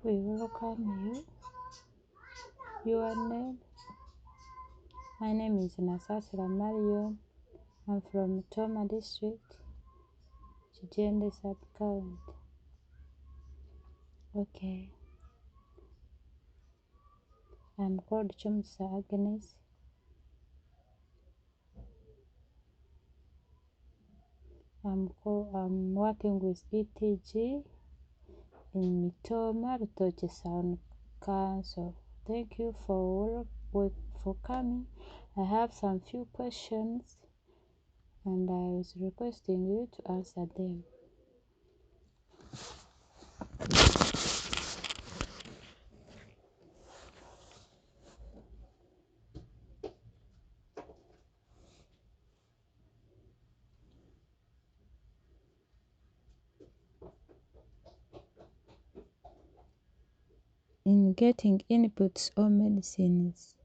We welcome you. Your name? My name is Sasira. I'm from Toma District, Chijende Sub-County. Okay. I'm called Chumsa Agnes. I'm working with ETG in Toma Town Council. Thank you for coming. I have some few questions and I was requesting you to answer them. In getting inputs or medicines,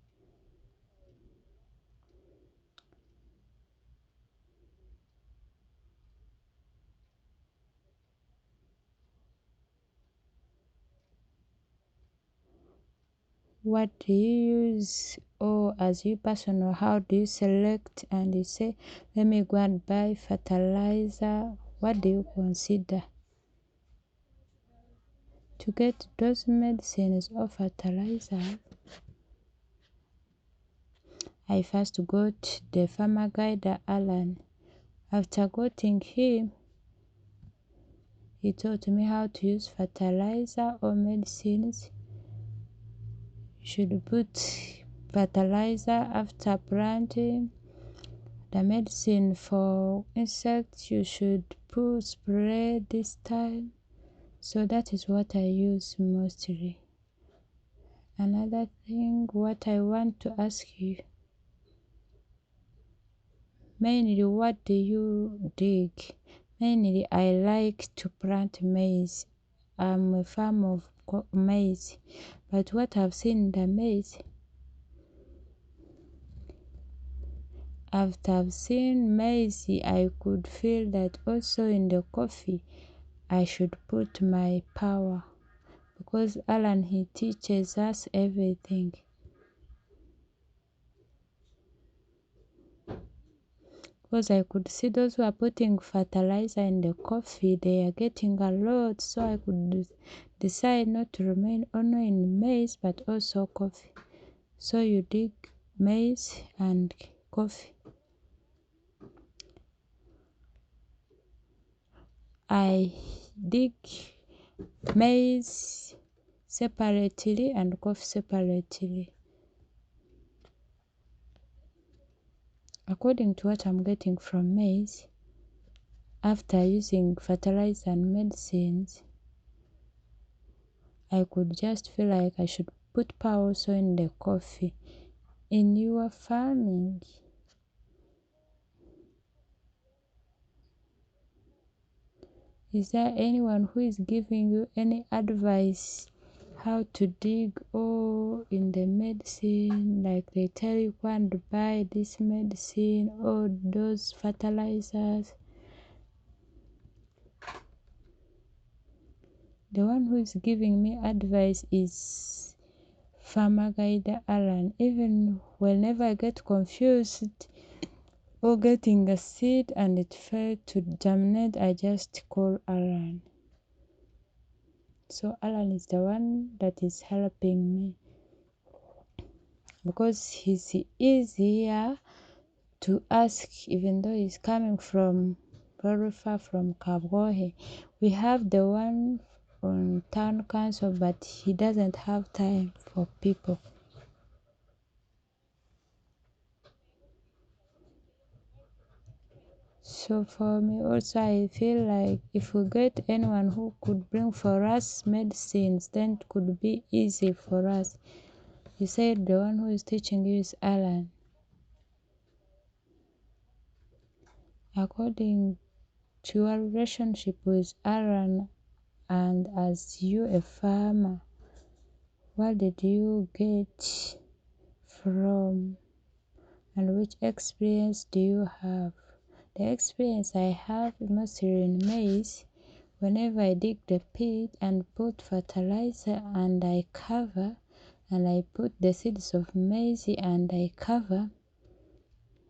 what do you use, or as you personal, how do you select and you say, let me go and buy fertilizer? What do you consider to get those medicines or fertilizer? I first got the farmer guide Alan. After getting him, he taught me how to use fertilizer or medicines. You should put fertilizer after planting. The medicine for insects you should spray this time. So that is what I use mostly. Another thing, what I want to ask you, mainly what do you dig? Mainly I like to plant maize. I'm a farmer of maize, but what I've seen in the maize, after I've seen maize, I could feel that also in the coffee I should put my power, because Alan, he teaches us everything. Because I could see those who are putting fertilizer in the coffee, they are getting a lot, so I could decide not to remain only in maize but also coffee. So you dig maize and coffee. I dig maize separately and coffee separately, according to what I'm getting from maize. After using fertilizer and medicines, I could just feel like I should put power also in the coffee. In your farming, is there anyone who is giving you any advice how to dig, or in the medicine, like they tell you go and buy this medicine or those fertilizers? The one who is giving me advice is Farmer Guide Alan. Even whenever I get confused or getting a seed and it failed to germinate, I just call Alan. So Alan is the one that is helping me, because he's easier to ask, even though he's coming from very far from Kabgohe. We have the one on town council, but he doesn't have time for people. So for me also, I feel like if we get anyone who could bring for us medicines, then it could be easy for us. You said the one who is teaching you is Alan. According to your relationship with Alan, and as you a farmer, what did you get from, and which experience do you have? The experience I have mostly in maize, Whenever I dig the pit and put fertilizer and I cover, and I put the seeds of maize and I cover,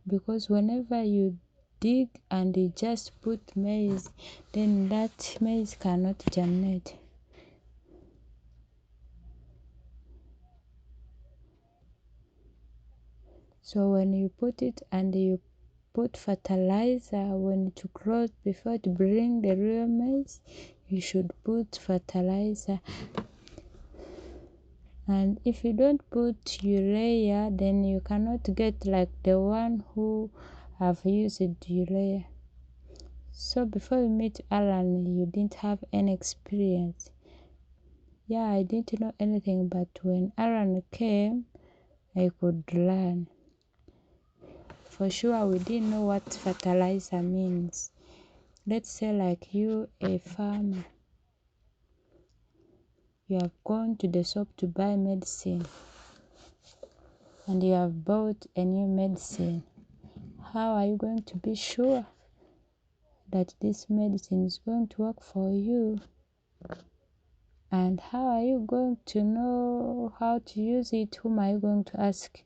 because whenever you dig and you just put maize, then that maize cannot germinate. So when you put it and you put fertilizer, when it grows, before it bring the real maize, you should put fertilizer. And if you don't put urea, then you cannot get like the one who have used urea. So before you meet Alan, you didn't have any experience. Yeah, I didn't know anything, but when Alan came, I could learn. For sure, we didn't know what fertilizer means. Let's say like you, a farmer, you have gone to the shop to buy medicine and you have bought a new medicine. How are you going to be sure that this medicine is going to work for you? And how are you going to know how to use it? Whom are you going to ask?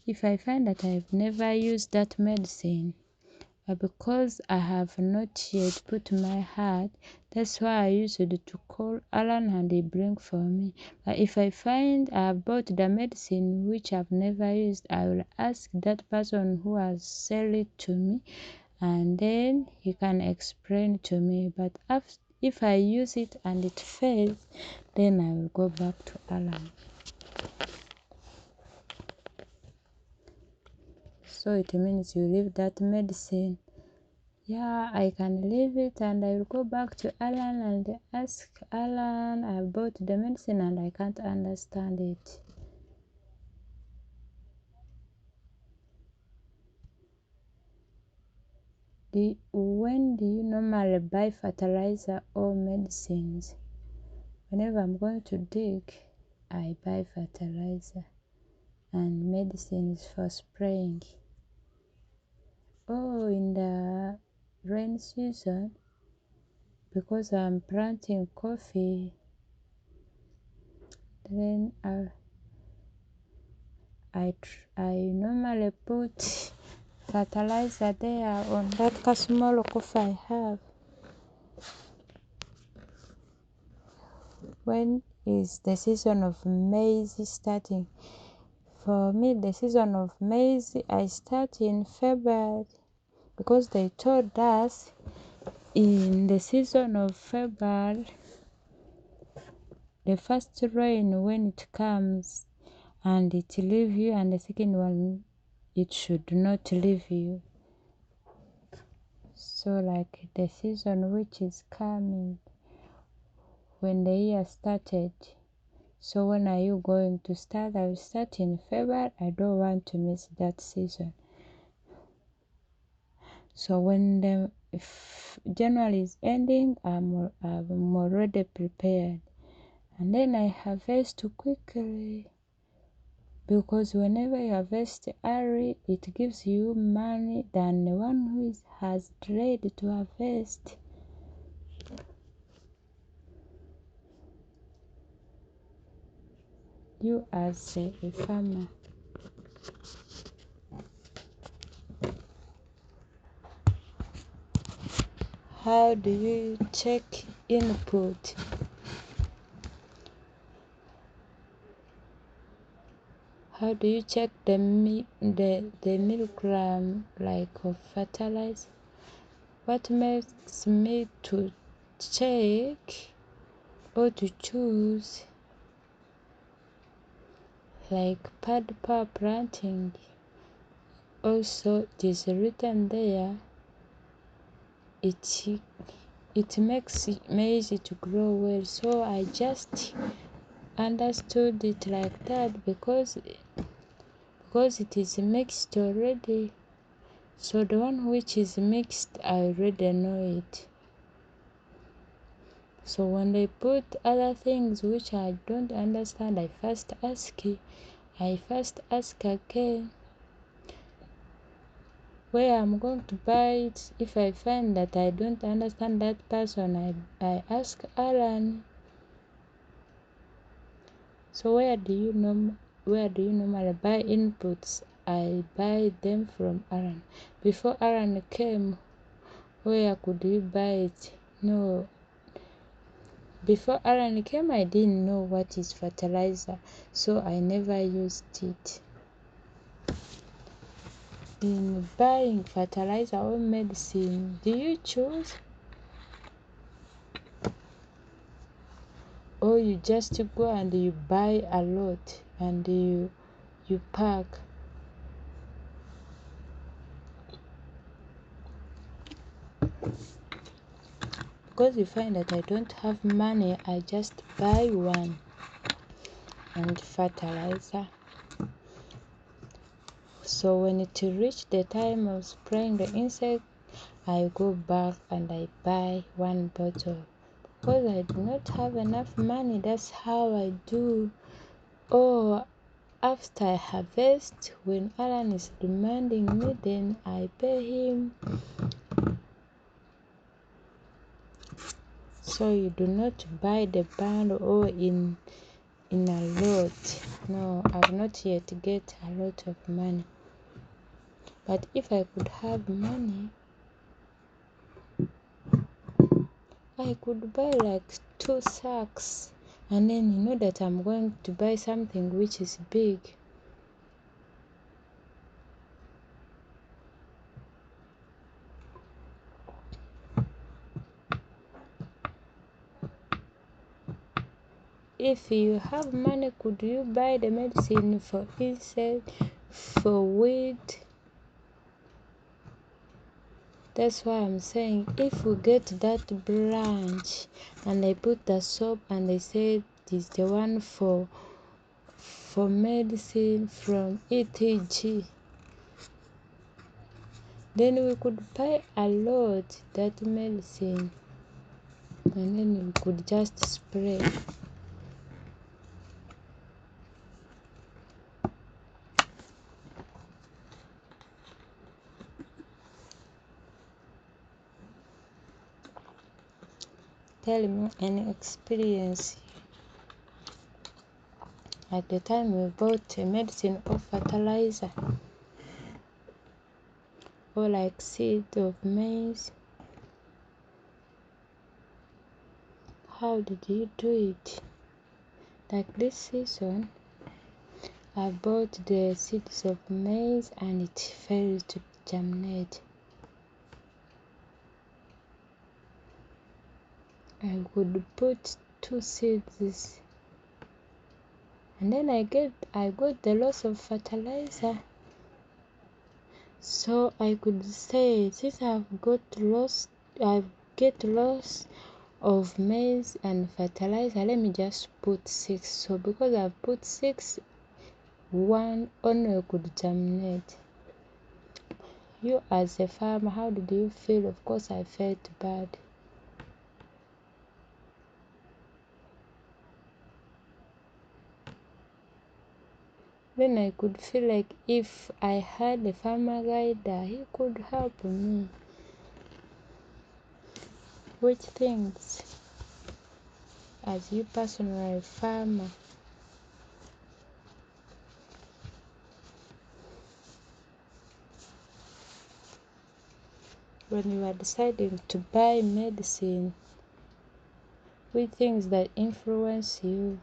If I find that I've never used that medicine, but because I have not yet put my heart, that's why I used to call Alan and he bring for me. But if I find I have bought the medicine which I've never used, I will ask that person who has sell it to me, and then he can explain to me. But if I use it and it fails, then I will go back to Alan. So it means you leave that medicine. Yeah, I can leave it and I will go back to Alan and ask Alan about the medicine and I can't understand it. When do you normally buy fertilizer or medicines? Whenever I'm going to dig, I buy fertilizer and medicines for spraying. Oh, in the rain season, because I'm planting coffee, then I normally put fertilizer there on that small coffee I have. When is the season of maize starting? For me, the season of maize I start in February, because they told us in the season of February, the first rain when it comes and it leave you, and the second one it should not leave you. So like the season which is coming when the year started. So when are you going to start? I will start in February. I don't want to miss that season. So when if January is ending, I'm already prepared. And then I harvest quickly, because whenever you harvest early, it gives you money than the one who has delayed to harvest. You as a farmer, how do you check input? How do you check the milligram like of fertilizer? What makes me to check or to choose like pad per planting? Also, it is written there. It makes maize to grow well. So I just understood it like that because it is mixed already. So the one which is mixed, I already know it. So when they put other things which I don't understand, I first ask again. where I'm going to buy it. If I find that I don't understand that person, I ask Alan. So where do you normally buy inputs? I buy them from Alan. Before Alan came, where could you buy it? No. Before Alan came, I didn't know what is fertilizer, so I never used it. In buying fertilizer or medicine, do you choose? Or you just go and you buy a lot and you pack? Because you find that I don't have money, I just buy one and fertilizer. So when it reached the time of spraying the insect, I go back and I buy one bottle. Because I do not have enough money, that's how I do. Or after I harvest, when Alan is demanding me, then I pay him. So you do not buy the bundle or in a lot. No, I've not yet get a lot of money. But if I could have money, I could buy like 2 sacks, and then you know that I'm going to buy something which is big. If you have money, could you buy the medicine for insect, for weed? That's why I'm saying, if we get that branch and I put the soap and they say this is the one for medicine from ETG, then we could buy a lot that medicine and then we could just spray. Tell me any experience at the time we bought a medicine or fertilizer, or like seed of maize. How did you do it? Like this season, I bought the seeds of maize and it failed to germinate. I could put 2 seeds and then I got the loss of fertilizer. So I could say, since I get loss of maize and fertilizer, let me just put 6. So because I've put 6, 1 only could germinate. You as a farmer, how did you feel? Of course I felt bad. Then I could feel like if I had a farmer guide, he could help me. Which things, as you personally farmer, when you are deciding to buy medicine, which things that influence you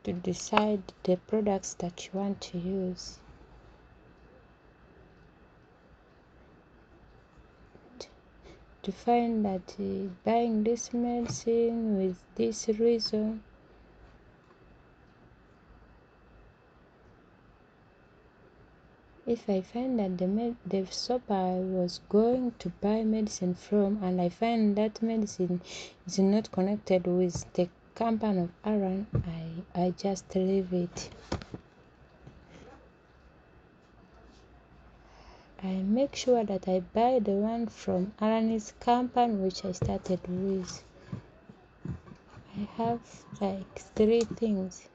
to decide the products that you want to use? To find that buying this medicine with this reason, if I find that the shop I was going to buy medicine from, and I find that medicine is not connected with the company of Aaron, I just leave it. I make sure that I buy the one from Aaron's company, which I started with. I have like 3 things.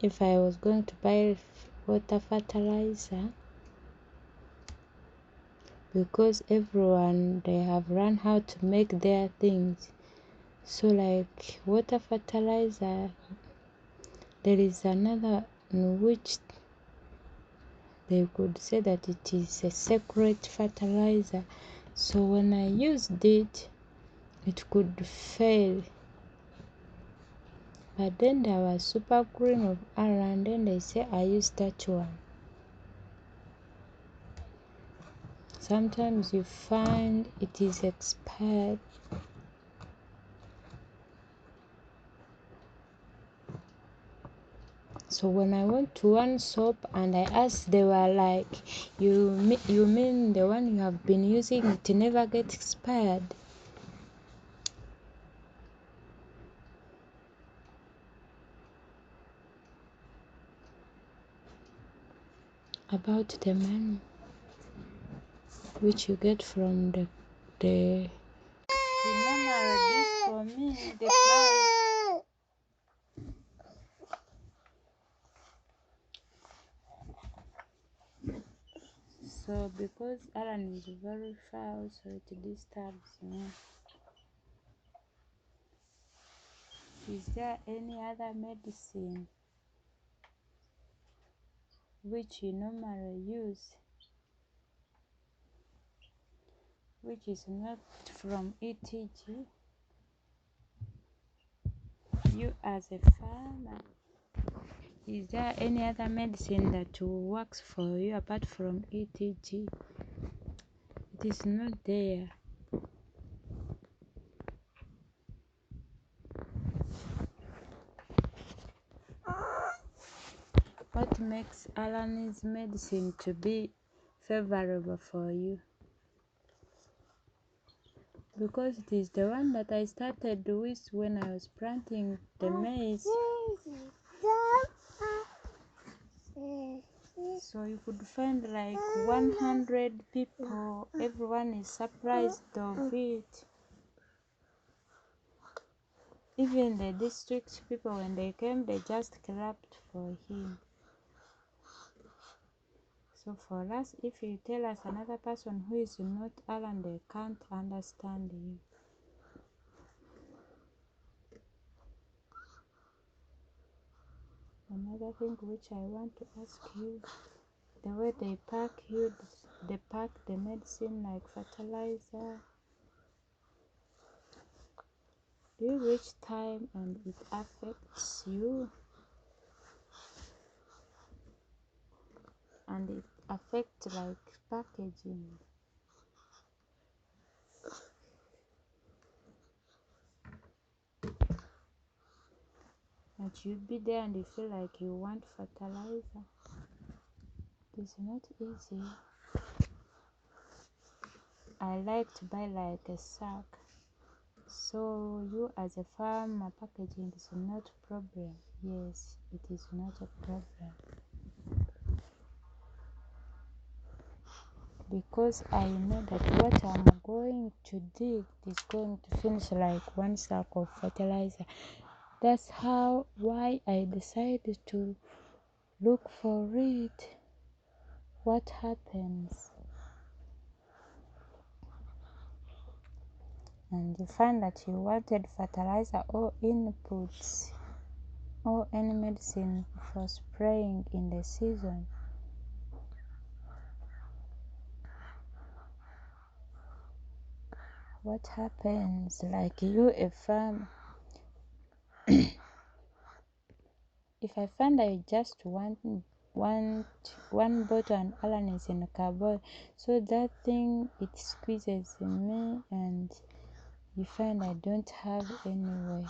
if I was going to buy water fertilizer, because everyone, they have learned how to make their things. So like water fertilizer, there is another in which they could say that it is a secret fertilizer. So when I used it, it could fail. But then there was super green of Ireland, and they say I use that one. Sometimes you find it is expired. So when I went to one shop and I asked, they were like, you mean the one you have been using, it never gets expired? About the money which you get from the normal this for me, the price. So because Alan is very far, so it disturbs me. Is there any other medicine which you normally use, which is not from ETG? You as a farmer, is there any other medicine that works for you apart from ETG? It is not there. What makes Alan's medicine to be favorable for you? Because it is the one that I started with when I was planting the maize. So you could find like 100 people, everyone is surprised of it. Even the district people, when they came, they just clapped for him. So for us, if you tell us another person who is not Alan, they can't understand you. Another thing which I want to ask you, the way they pack you, they pack the medicine like fertilizer. Do you reach time and it affects you? And it affects like packaging. And you be there and you feel like you want fertilizer. It's not easy. I like to buy like a sack. So you as a farmer, packaging is not a problem. Yes, it is not a problem. Because I know that what I'm going to dig is going to finish like one sack of fertilizer. That's why I decided to look for it. What happens? And you find that you wanted fertilizer or inputs or any medicine for spraying in the season. What happens? Like you, a farmer, if I find I just want one bottle and Alan is in a cardboard, so that thing, it squeezes in me and you find I don't have any way.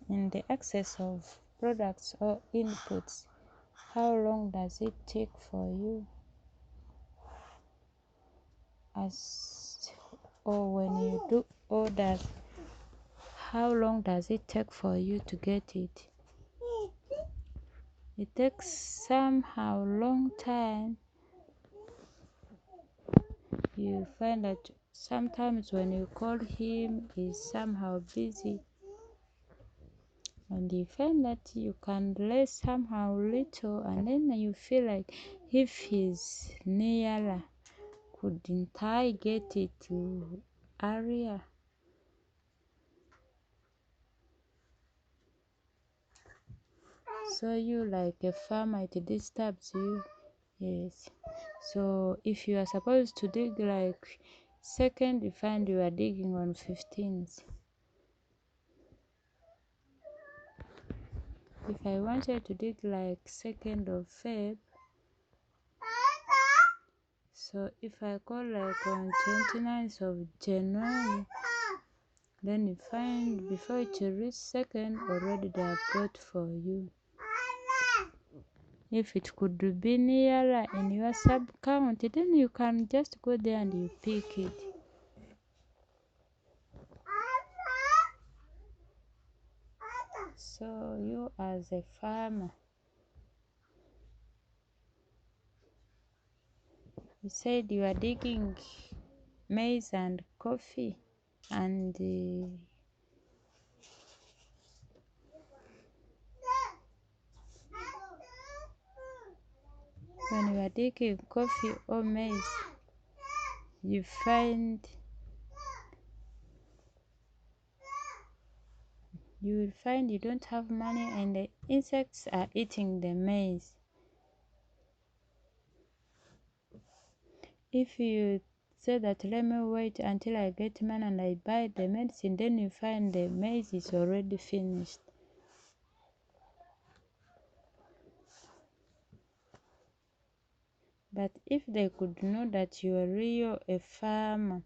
In the excess of products or inputs, how long does it take for you? Or when you do orders, how long does it take for you to get it? It takes somehow long time. You find that sometimes when you call him, he's somehow busy, and you find that you can delay somehow little, and then you feel like if he's nearer, couldn't I get it to area? So you like a farmer, it disturbs you. Yes. So if you are supposed to dig like second, you find you are digging on 15th. If I wanted to dig like 2nd of Feb, so if I call like on 29th of January, then you find before it reach 2nd, already they are bought for you. If it could be nearer in your sub count, then you can just go there and you pick it. So you as a farmer, you said you are digging maize and coffee, and when you are digging coffee or maize, you will find you don't have money and the insects are eating the maize. If you say that let me wait until I get money and I buy the medicine, then you find the maize is already finished. But if they could know that you are real a farmer,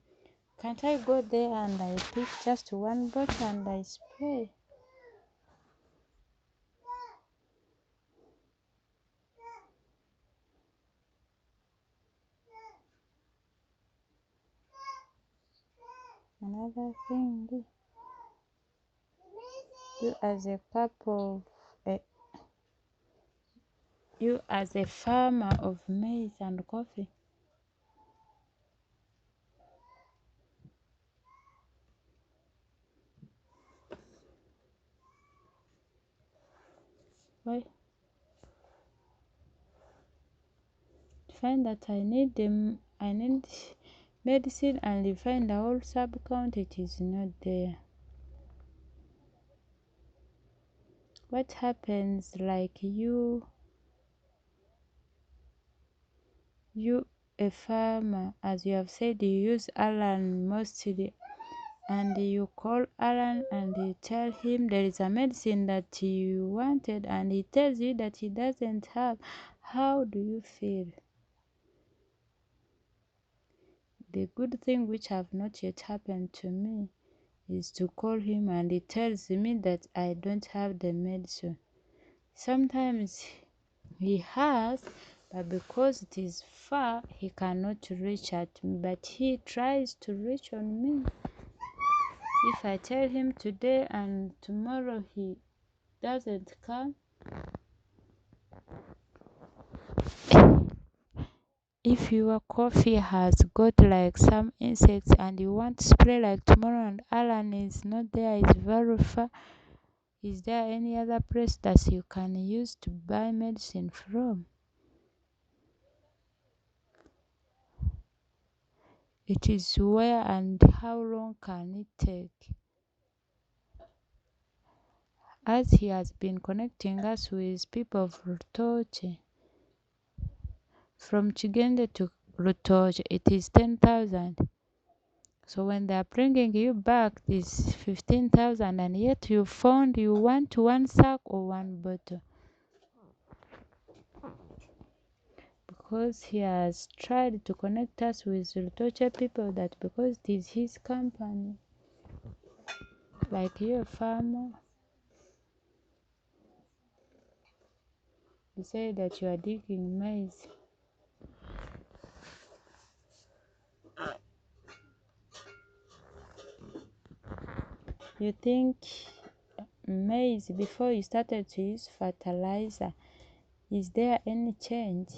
can't I go there and I pick just one bottle and I spray? Another thing, you as a couple, you as a farmer of maize and coffee, why find that I need medicine and you find the whole sub count it is not there. What happens like you a farmer, as you have said, you use Alan mostly, and you call Alan and you tell him there is a medicine that you wanted and he tells you that he doesn't have. How do you feel? The good thing which have not yet happened to me is to call him and he tells me that I don't have the medicine. Sometimes he has, but because it is far, he cannot reach at me, but he tries to reach on me. If I tell him today and tomorrow he doesn't come, if your coffee has got like some insects and you want to spray like tomorrow and Alan is not there, is very far, is there any other place that you can use to buy medicine from? It is where and how long can it take? As he has been connecting us with people of Rutoche, from Chigende to Rutoche, it is 10,000. So when they are bringing you back this 15,000 and yet you found you want one sack or one bottle. Because he has tried to connect us with Rutoche people, that because it is his company, like you a farmer, you say that you are digging maize. You think maize, before you started to use fertilizer, Is there any change?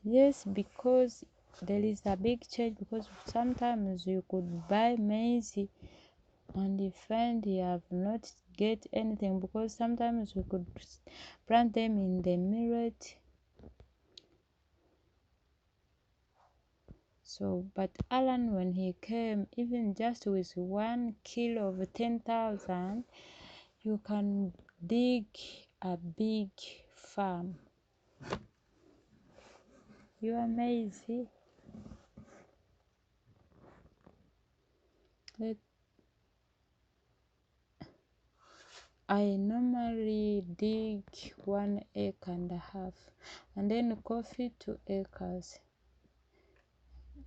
Yes, because there is a big change, because sometimes you could buy maize and you find you have not get anything, because sometimes we could plant them in the millet. So, but Alan, when he came, even just with 1 kilo of 10,000, you can dig a big farm. You are amazing. I normally dig 1.5 acres and then coffee 2 acres.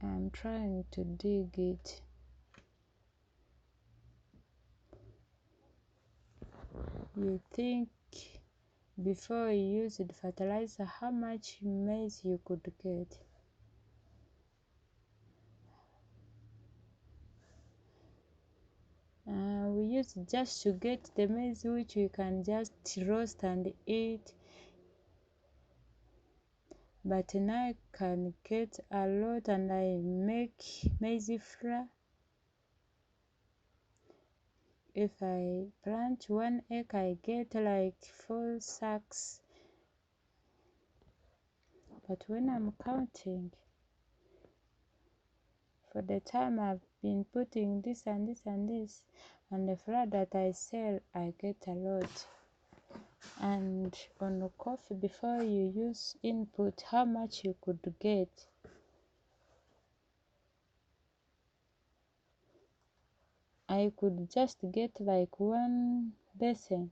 I'm trying to dig it. You think before you use the fertilizer, how much maize you could get? We use just to get the maize which we can just roast and eat. But now I can get a lot and I make maize flour. If I plant 1 acre, I get like 4 sacks. But when I'm counting, for the time I've been putting this and this and this, and the flour that I sell, I get a lot. And on the coffee, before you use input, how much you could get? I could just get like 1 basin.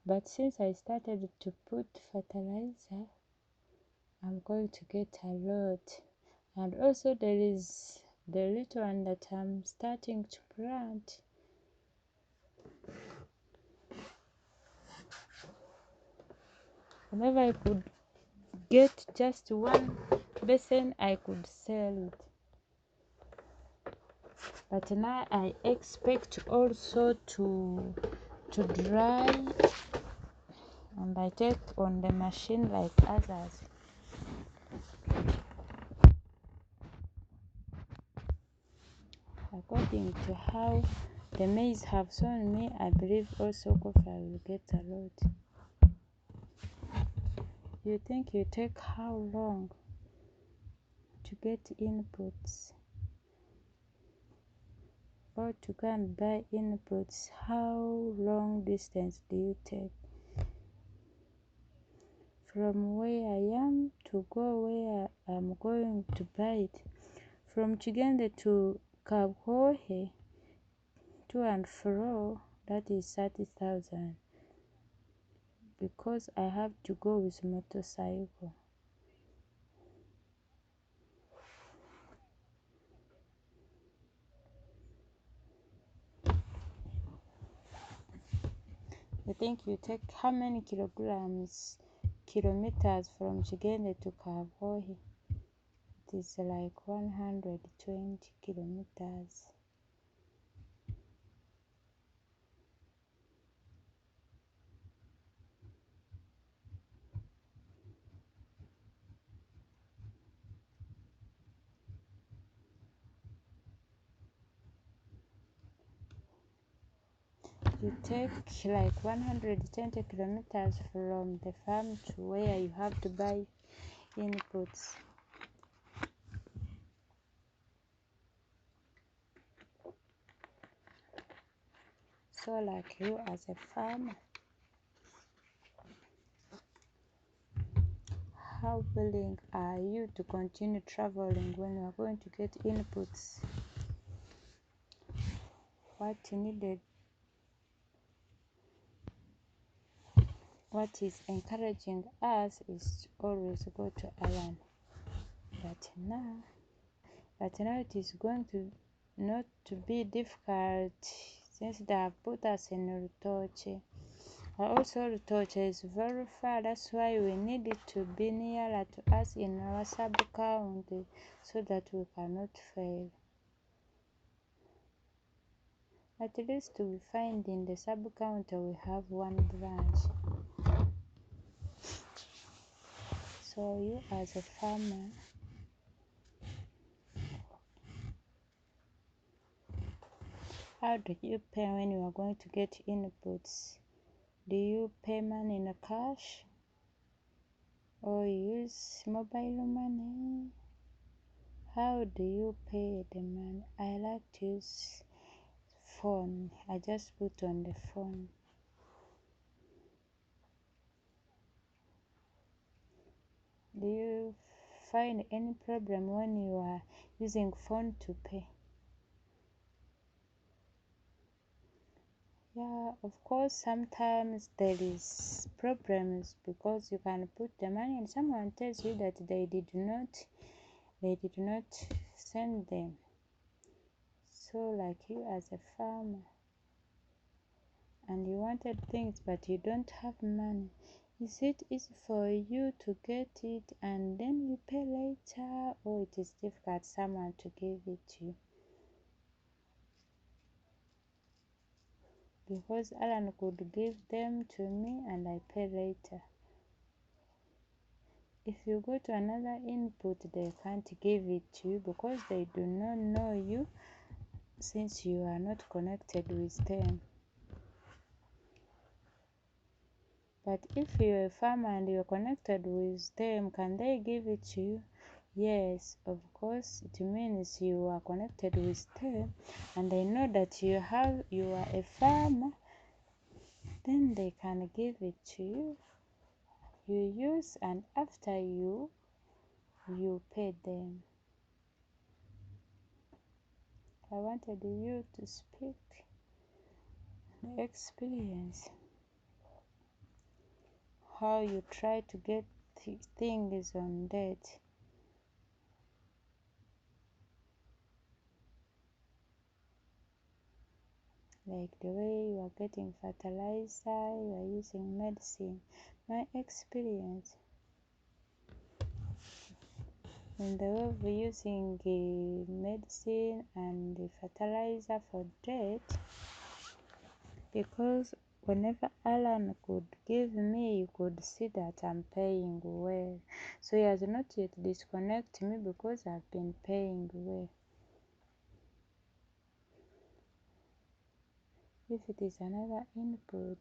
But since I started to put fertilizer, I'm going to get a lot. And also there is the little one that I'm starting to plant. Whenever I could get just 1 basin, I could sell it. But now I expect also to dry, and I take on the machine like others. According to how the maize have sown me, I believe also coffee I will get a lot. You think you take how long to get inputs? Or to go and buy inputs, how long distance do you take from where I am to go where I'm going to buy it? From Chigende to Kagohe, to and fro, that is 30,000, because I have to go with motorcycle. You think you take how many kilometers from Chigende to Kagohe? It is like 120 kilometers. You take like 120 kilometers from the farm to where you have to buy inputs. So like you as a farmer, how willing are you to continue traveling when you are going to get inputs? What is encouraging us is to always go to Alan. But now it is going to not to be difficult, since they have put us in Rutoche. Also Rutoche is very far, that's why we need it to be nearer to us in our sub-county so that we cannot fail. At least we find in the sub-county we have 1 branch. So you as a farmer, how do you pay when you are going to get inputs? Do you pay money in cash or you use mobile money? How do you pay the money? I like to use phone. I just put on the phone. Do you find any problem when you are using phone to pay? Yeah, of course, sometimes there is problems because you can put the money and someone tells you that they did not send them. So like you as a farmer and you wanted things but you don't have money, is it easy for you to get it and then you pay later, or it is difficult someone to give it to you? Because Alan could give them to me and I pay later. If you go to another input, they can't give it to you because they do not know you, since you are not connected with them. But if you're a farmer and you're connected with them, can they give it to you? Yes, of course. It means you are connected with them and they know that you are a farmer, then they can give it to you. You use, and after you pay them. I wanted you to speak the experience, how you try to get things on that. Like the way you are getting fertilizer, you are using medicine. My experience in the way of using the medicine and the fertilizer for that, because whenever Alan could give me, you could see that I'm paying well. So he has not yet disconnected me because I've been paying well. If it is another input,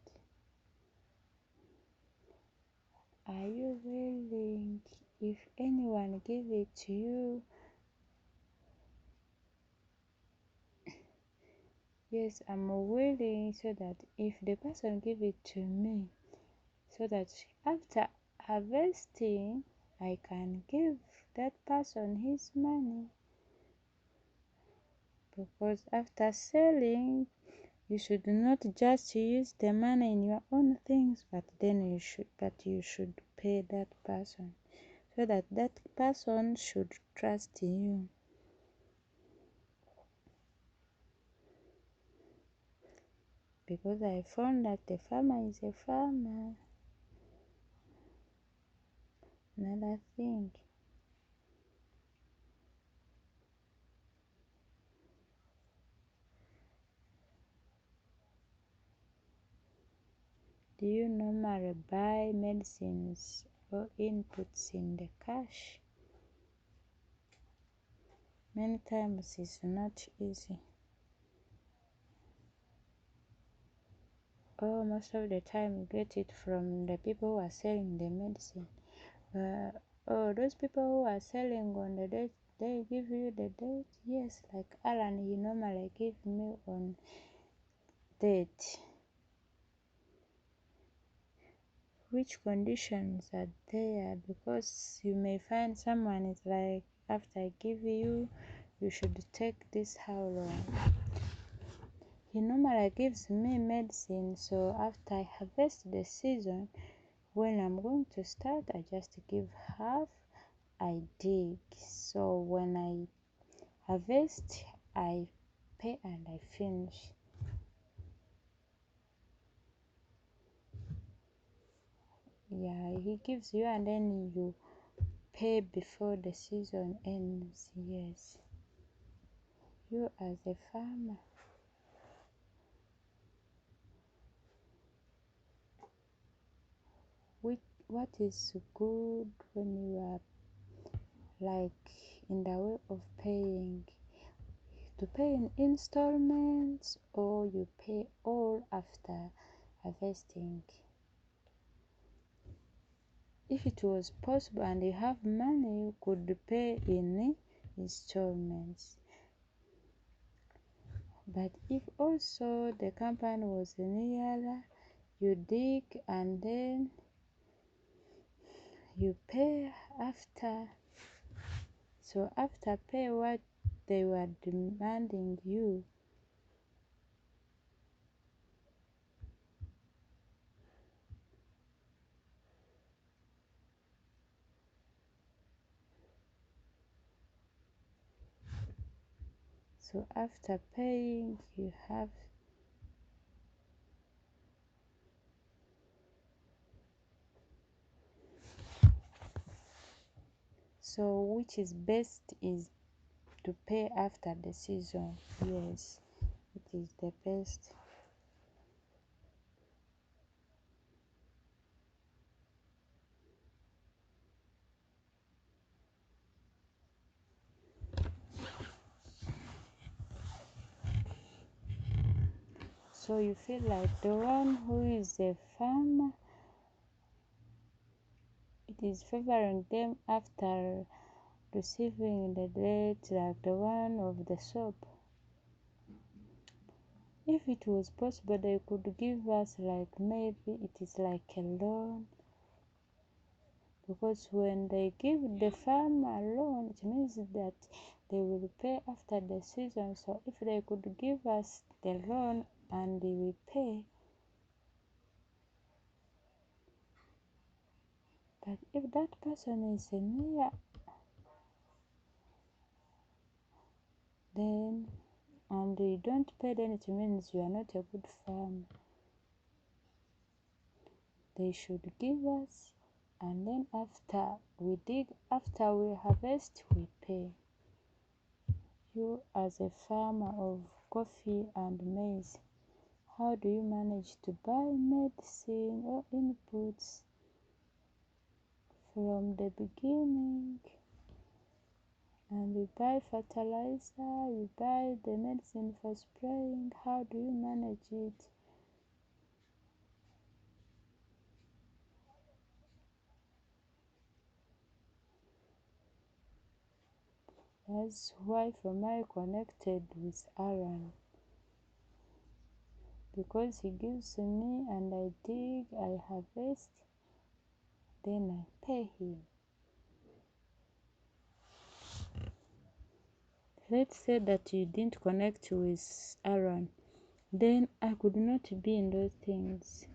are you willing, if anyone give it to you? Yes, I'm willing, so that if the person give it to me, so that after harvesting, I can give that person his money. Because after selling, you should not just use the money in your own things, but you should pay that person, so that that person should trust you. Because I found that the farmer is a farmer. Another thing, do you normally buy medicines or inputs in the cash? Many times it's not easy. Or most of the time you get it from the people who are selling the medicine. Those people who are selling on the date, they give you the date. Yes, like Alan, he normally give me on date. Which conditions are there? Because you may find someone is like, after I give you, you should take this how long? He normally gives me medicine, so after I harvest the season, when I'm going to start, I just give half, I dig. So when I harvest, I pay and I finish. Yeah, he gives you and then you pay before the season ends. Yes. You as a farmer, what is good when you are like in the way of paying, to pay in installments or you pay all after harvesting. If it was possible and you have money, you could pay in installments. But if also the company was nearer, you dig and then you pay after. So after pay what they were demanding you, so after paying you have, so which is best is to pay after the season. Yes, it is the best. So you feel like the one who is a farmer, it is favoring them after receiving the debt like the one of the soap. If it was possible, they could give us like maybe it is like a loan, because when they give the farmer a loan, it means that they will pay after the season. So if they could give us the loan and we pay, but if that person is near, then and you don't pay, then it means you are not a good farmer. They should give us, and then after we dig, after we harvest, we pay. You as a farmer of coffee and maize, how do you manage to buy medicine or inputs from the beginning? And you buy fertilizer, you buy the medicine for spraying. How do you manage it? That's why from I connected with Aaron, because he gives me and I dig, I harvest, then I pay him. Let's say that you didn't connect with Aaron, then I could not be in those things.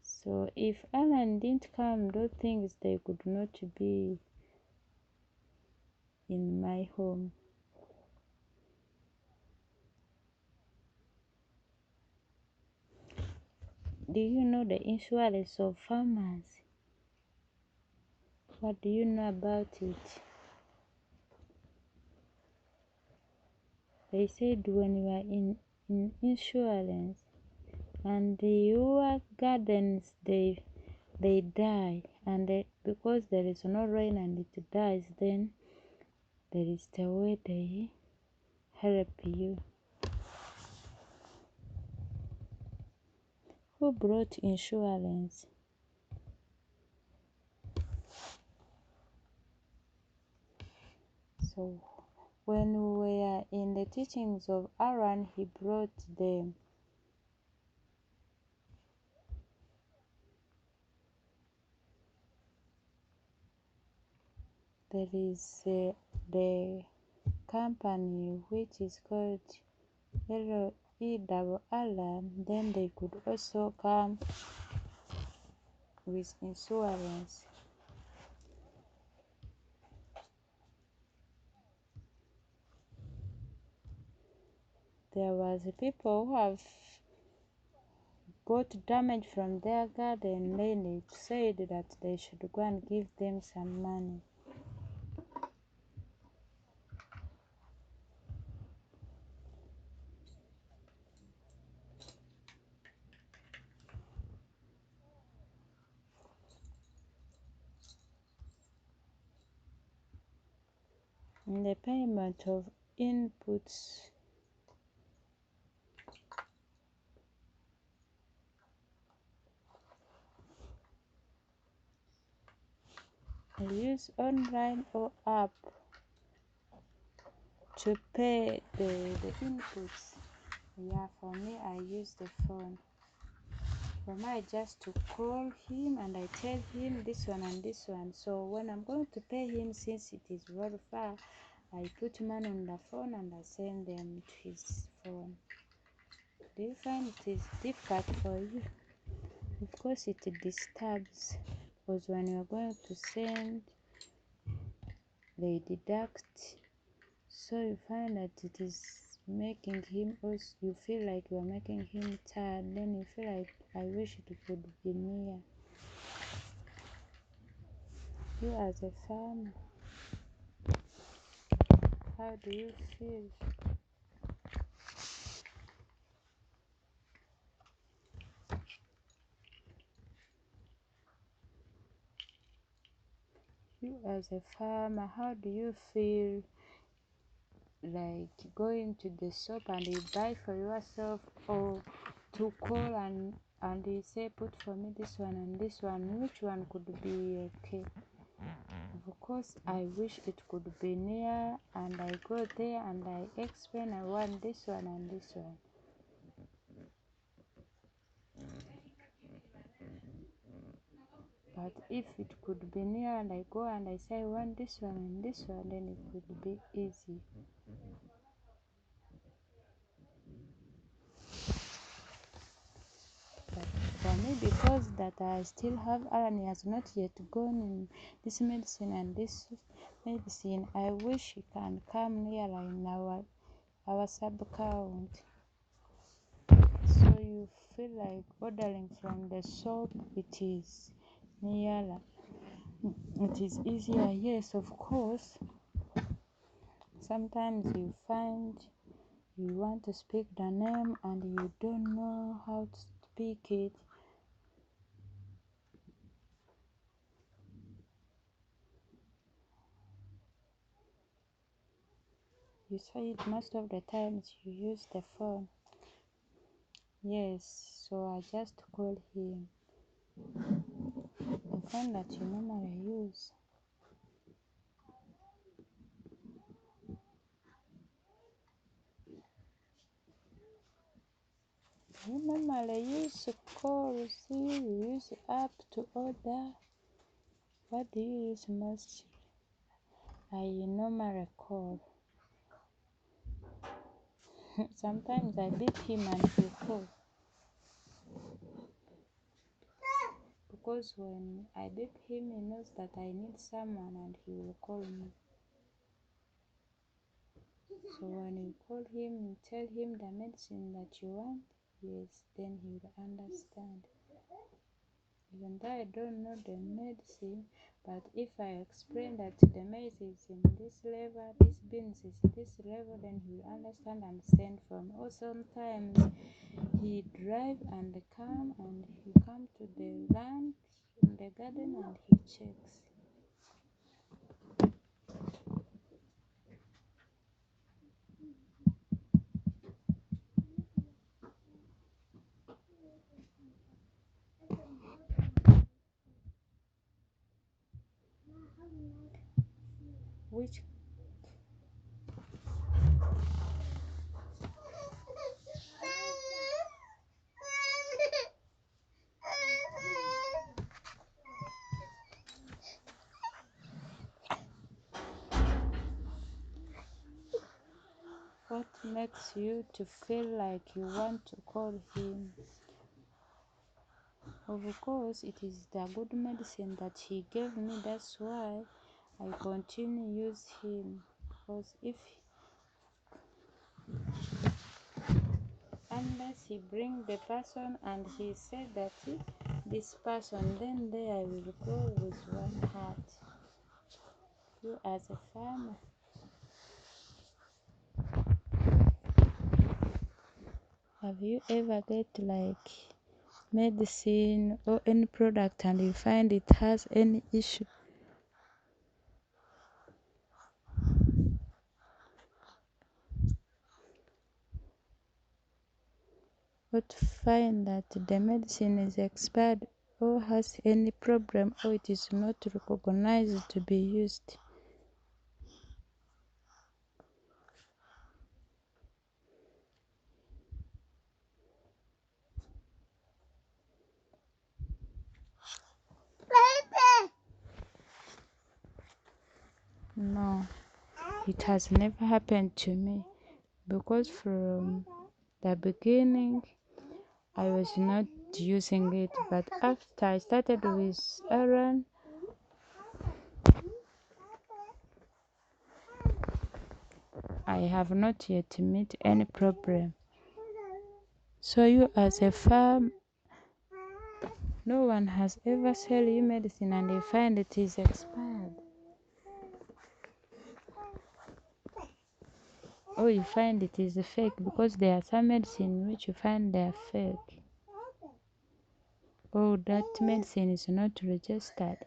So if Aaron didn't come, those things they could not be in my home. Do you know the insurance of farmers? What do you know about it? They said when you are in insurance and your gardens they die, and because there is no rain and it dies, then there is the way they help you. Who brought insurance? So when we were in the teachings of Aaron, he brought them. There is the company which is called LERR, then they could also come with insurance. There was people who have got damage from their garden, then they said that they should go and give them some money. in the payment of inputs. I use online or app to pay the inputs. Yeah, for me, I use the phone. For me, I just to call him and I tell him this one and this one. So when I'm going to pay him, since it is very far, I put money on the phone and I send them to his phone. Do you find it is difficult for you? Of course, it disturbs, because when you're going to send, they deduct. So you find that it is making him also, you feel like you're making him tired. Then you feel like, I wish it could be near. You as a farmer, how do you feel? You as a farmer, how do you feel like going to the shop and you buy for yourself, or to call and you say, put for me this one and this one, which one could be okay? Of course, I wish it could be near, and I go there and I explain, I want this one and this one. But if it could be near and I go and I say I want this one and this one, then it would be easy. But for me, because that I still have Alan, he has not yet gone in this medicine and this medicine, I wish he can come near in our sub-account. So you feel like ordering from the shop, it is nearer, it is easier. Yes, of course, sometimes you find you want to speak the name and you don't know how to speak it. You say it most of the times you use the phone. Yes, so I just call him. The phone that you normally use. You normally use a call, see, you use app to order. What do you use most? I normally call. Sometimes I beep him and he call. Because when I beep him, he knows that I need someone and he will call me. So when you call him, you tell him the medicine that you want, yes, then he will understand. Even though I don't know the medicine, but if I explain that the medicine is in this level, this beans is in this level, then he will understand and send from. Or sometimes he drive and come and he come to the land in the garden and he checks. Which what makes you to feel like you want to call him? Of course, it is the good medicine that he gave me. That's why I continue use him. Because if unless he bring the person and he said that this person, then there I will go with one heart. You as a farmer, have you ever get like medicine or any product and you find it has any issue? or to find that the medicine is expired or has any problem or it is not recognized to be used. No, it has never happened to me because from the beginning I was not using it, but after I started with Aaron, I have not yet met any problem. So you as a farm, no one has ever sell you medicine and you find it is expired. Or you find it is fake, because there are some medicine which you find they are fake. Or that medicine is not registered.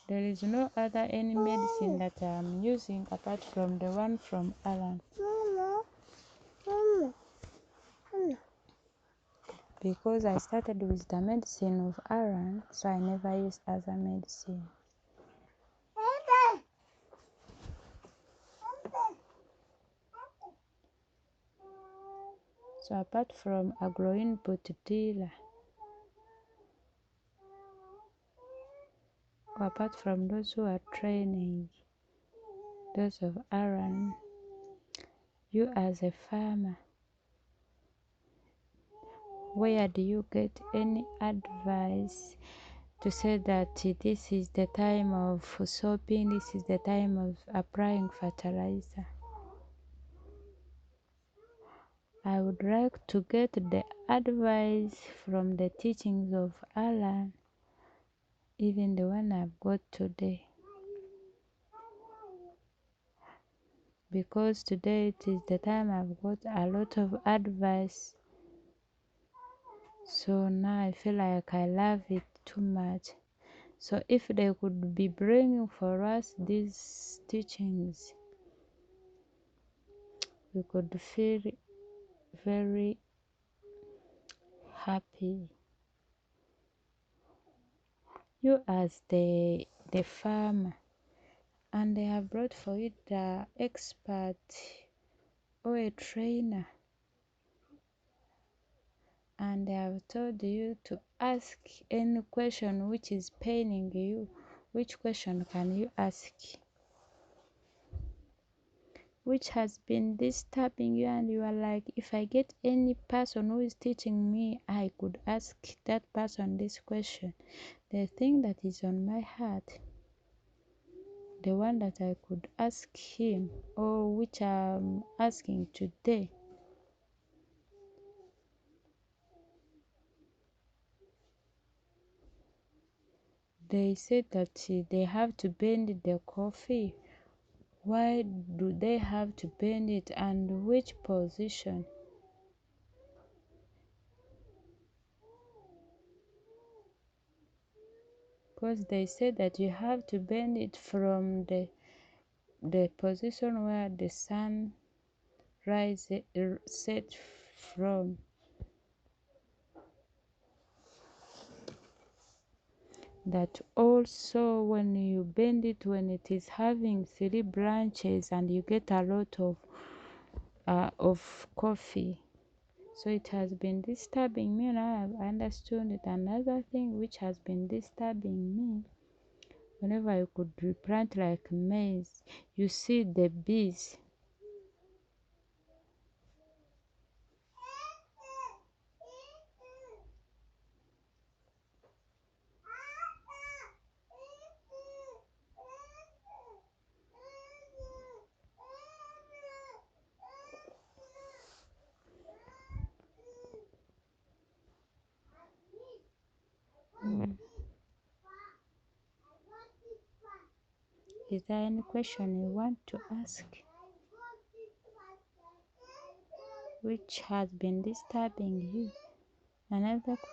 There is no other any medicine that I am using apart from the one from Alan. Because I started with the medicine of Aaron, so I never used other medicine. So apart from agro-input dealer, or apart from those who are training, those of Aaron, you as a farmer, where do you get any advice to say that this is the time of soaping, this is the time of applying fertilizer? I would like to get the advice from the teachings of Alan, even the one I've got today. Because today it is the time I've got a lot of advice. So now I feel like I love it too much. So if they could be bringing for us these teachings, we could feel very happy. You as the farmer, and they have brought for you the expert or a trainer, and they have told you to ask any question which is paining you. Which question can you ask? Which has been disturbing you, and you are like, if I get any person who is teaching me, I could ask that person this question. The thing that is on my heart, the one that I could ask him, or which I'm asking today. They said that they have to bend the coffee. Why do they have to bend it, and which position? Because they said that you have to bend it from the position where the sun rises set from. That also when you bend it, when it is having 3 branches and you get a lot of coffee. So it has been disturbing me. Now I've understood it. Another thing which has been disturbing me, whenever I could replant like maize, you see the bees. Is there any question you want to ask which has been disturbing you? Another question.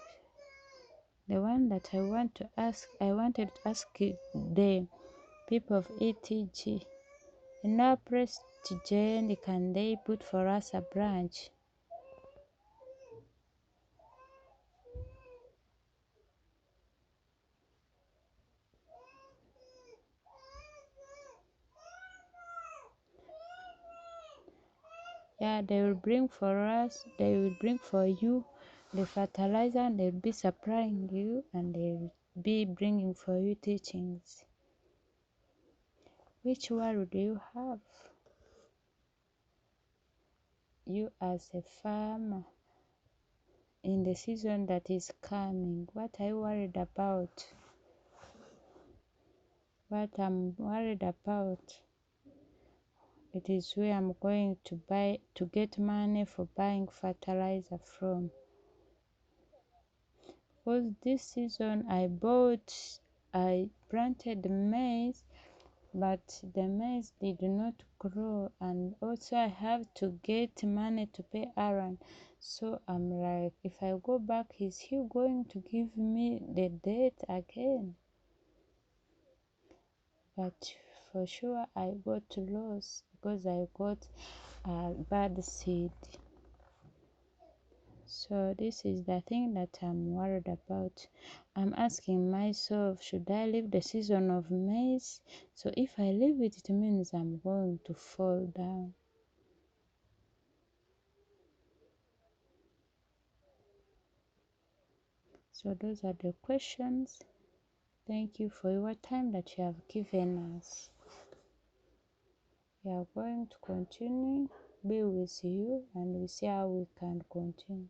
The one that I wanted to ask the people of ETG, in our president, can they put for us a branch? Yeah, they will bring for us, they will bring for you the fertilizer, and they'll be supplying you, and they'll be bringing for you teachings. Which one do you have? You as a farmer in the season that is coming, what are you worried about? What I'm worried about, it is where I'm going to get money for buying fertilizer from. Because this season I planted maize, but the maize did not grow, and also I have to get money to pay Aaron. So I'm like, if I go back, is he going to give me the debt again? But for sure I got lost because I got a bad seed. So this is the thing that I'm worried about. I'm asking myself, should I leave the season of maize? So if I leave it, it means I'm going to fall down. So those are the questions. Thank you for your time that you have given us. We are going to continue, be with you, and we see how we can continue.